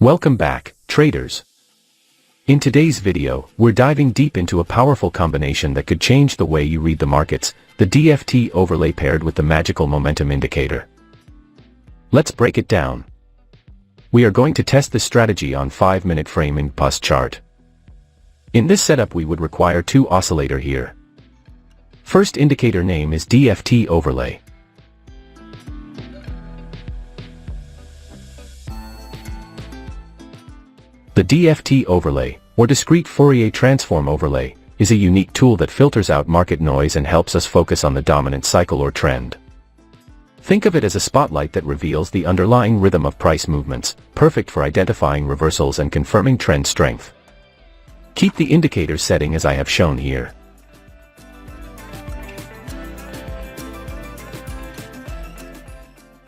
Welcome back, traders. In today's video, we're diving deep into a powerful combination that could change the way you read the markets, the DFT overlay paired with the magical momentum indicator. Let's break it down. We are going to test this strategy on 5-minute framing plus chart. In this setup we would require two oscillator here. First indicator name is DFT Overlay. The DFT Overlay, or Discrete Fourier Transform Overlay, is a unique tool that filters out market noise and helps us focus on the dominant cycle or trend. Think of it as a spotlight that reveals the underlying rhythm of price movements, perfect for identifying reversals and confirming trend strength. Keep the indicator setting as I have shown here.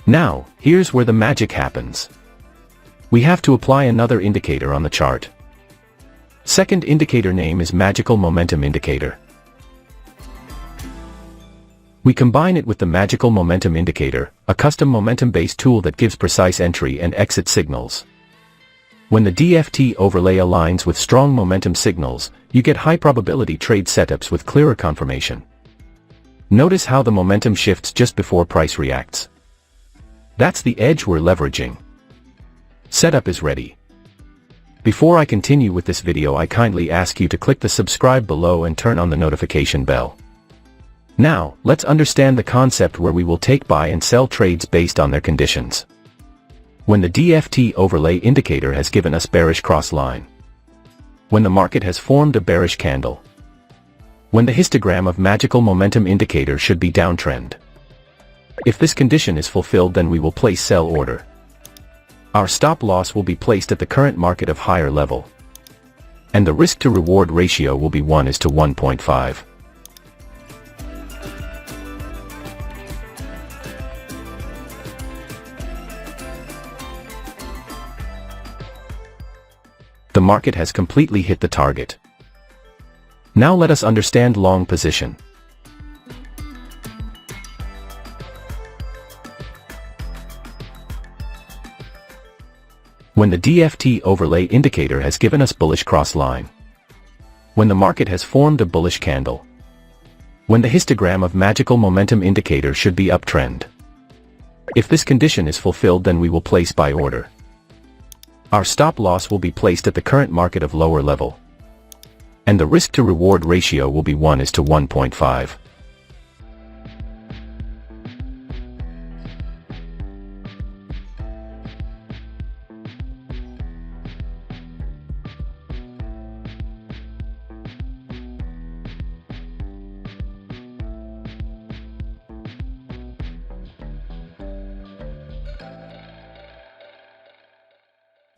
Now, here's where the magic happens. We have to apply another indicator on the chart. Second indicator name is Magical Momentum Indicator. We combine it with the Magical Momentum Indicator, a custom momentum-based tool that gives precise entry and exit signals. When the DFT overlay aligns with strong momentum signals, you get high-probability trade setups with clearer confirmation. Notice how the momentum shifts just before price reacts. That's the edge we're leveraging. Setup is ready. Before I continue with this video, I kindly ask you to click the subscribe below and turn on the notification bell. Now, let's understand the concept where we will take buy and sell trades based on their conditions. When the DFT overlay indicator has given us bearish cross line. When the market has formed a bearish candle. When the histogram of magical momentum indicator should be downtrend. If this condition is fulfilled, then we will place sell order. Our stop loss will be placed at the current market of higher level. And the risk to reward ratio will be 1:1.5. The market has completely hit the target. Now let us understand long position. When the DFT overlay indicator has given us bullish cross line. When the market has formed a bullish candle. When the histogram of magical momentum indicator should be uptrend. If this condition is fulfilled, then we will place buy order. Our stop loss will be placed at the current market of lower level. And the risk to reward ratio will be 1:1.5.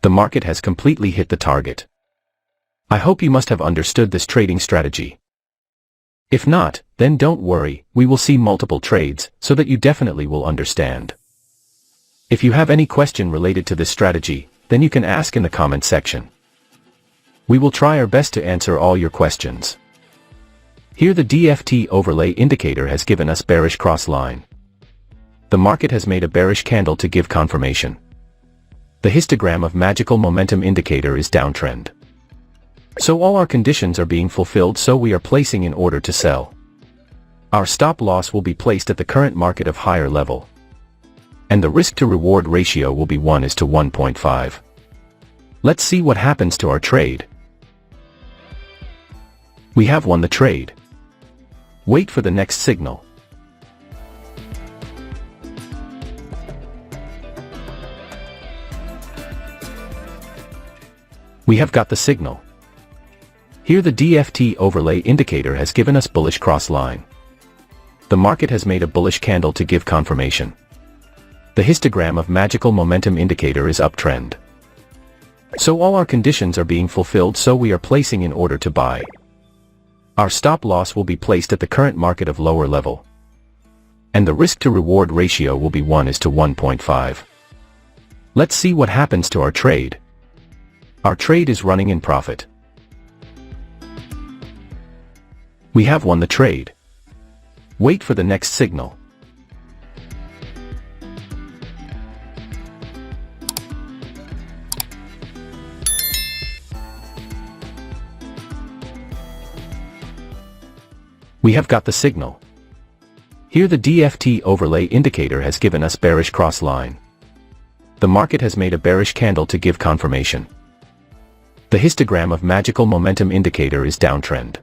The market has completely hit the target. I hope you must have understood this trading strategy. If not, then don't worry, we will see multiple trades, so that you definitely will understand. If you have any question related to this strategy, then you can ask in the comment section. We will try our best to answer all your questions. Here the DFT overlay indicator has given us bearish cross line. The market has made a bearish candle to give confirmation. The histogram of magical momentum indicator is downtrend. So all our conditions are being fulfilled, so we are placing in order to sell. Our stop loss will be placed at the current market of higher level. And the risk to reward ratio will be 1:1.5. Let's see what happens to our trade. We have won the trade. Wait for the next signal. We have got the signal. Here the DFT overlay indicator has given us bullish cross line. The market has made a bullish candle to give confirmation. The histogram of magical momentum indicator is uptrend. So all our conditions are being fulfilled, so we are placing in order to buy. Our stop loss will be placed at the current market of lower level. And the risk to reward ratio will be 1:1.5. Let's see what happens to our trade. Our trade is running in profit. We have won the trade. Wait for the next signal. We have got the signal. Here the DFT overlay indicator has given us bearish cross line. The market has made a bearish candle to give confirmation. The histogram of magical momentum indicator is downtrend.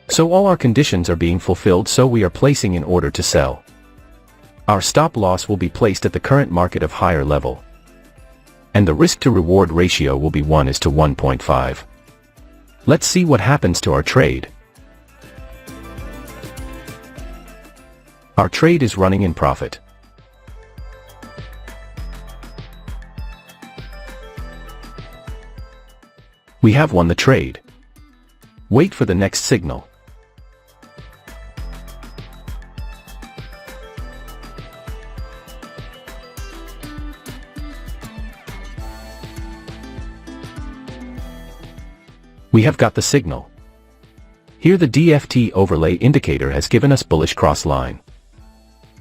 So all our conditions are being fulfilled, so we are placing in order to sell. Our stop loss will be placed at the current market of higher level. And the risk to reward ratio will be 1:1.5. Let's see what happens to our trade. Our trade is running in profit. We have won the trade. Wait for the next signal. We have got the signal. Here the DFT overlay indicator has given us bullish cross line.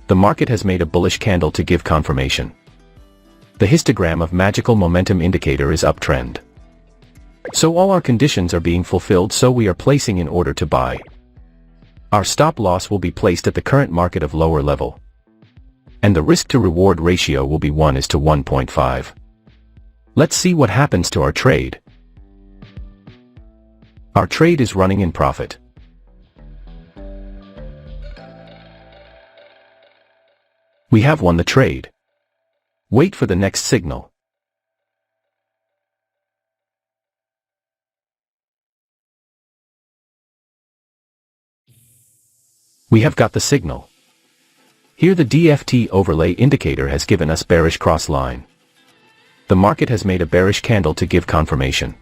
The market has made a bullish candle to give confirmation. The histogram of magical momentum indicator is uptrend. So all our conditions are being fulfilled, so we are placing in order to buy. Our stop loss will be placed at the current market of lower level. And the risk to reward ratio will be 1:1.5. Let's see what happens to our trade. Our trade is running in profit. We have won the trade. Wait for the next signal. We have got the signal. Here the DFT overlay indicator has given us bearish cross line. The market has made a bearish candle to give confirmation.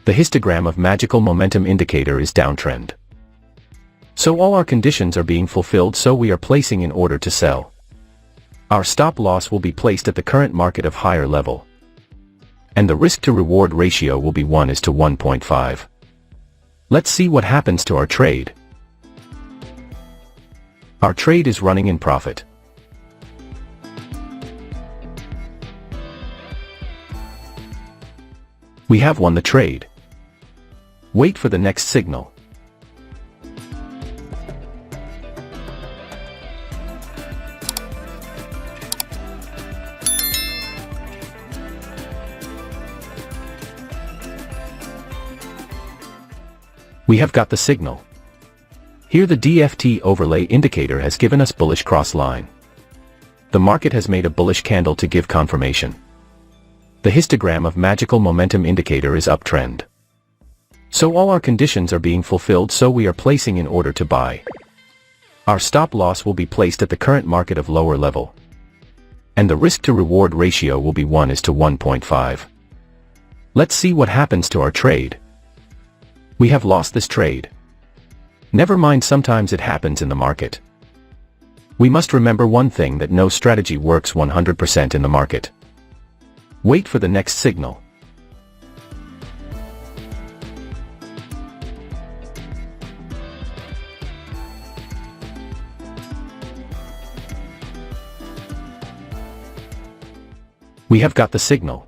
The histogram of magical momentum indicator is downtrend. So all our conditions are being fulfilled, so we are placing in order to sell. Our stop loss will be placed at the current market of higher level. And the risk to reward ratio will be 1:1.5. Let's see what happens to our trade. Our trade is running in profit. We have won the trade. Wait for the next signal. We have got the signal. Here the DFT overlay indicator has given us bullish cross line. The market has made a bullish candle to give confirmation. The histogram of magical momentum indicator is uptrend. So all our conditions are being fulfilled, so we are placing in order to buy. Our stop loss will be placed at the current market of lower level. And the risk to reward ratio will be 1:1.5. Let's see what happens to our trade. We have lost this trade. Never mind, sometimes it happens in the market. We must remember one thing, that no strategy works 100% in the market. Wait for the next signal. We have got the signal.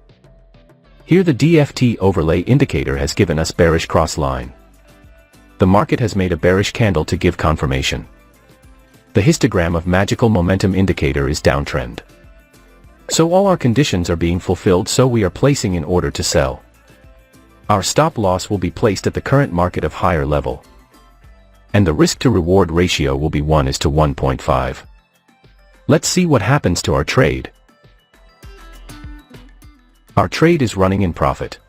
Here the DFT overlay indicator has given us bearish cross line. The market has made a bearish candle to give confirmation. The histogram of magical momentum indicator is downtrend. So all our conditions are being fulfilled, so we are placing in order to sell. Our stop loss will be placed at the current market of higher level. And the risk to reward ratio will be 1:1.5. Let's see what happens to our trade. Our trade is running in profit.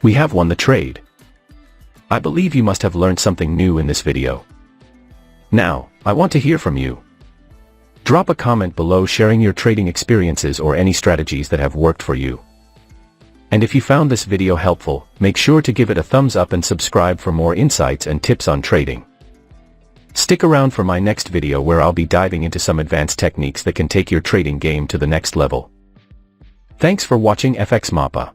We have won the trade. I believe you must have learned something new in this video. Now, I want to hear from you. Drop a comment below sharing your trading experiences or any strategies that have worked for you. And if you found this video helpful, make sure to give it a thumbs up and subscribe for more insights and tips on trading. Stick around for my next video, where I'll be diving into some advanced techniques that can take your trading game to the next level. Thanks for watching FX Mappa.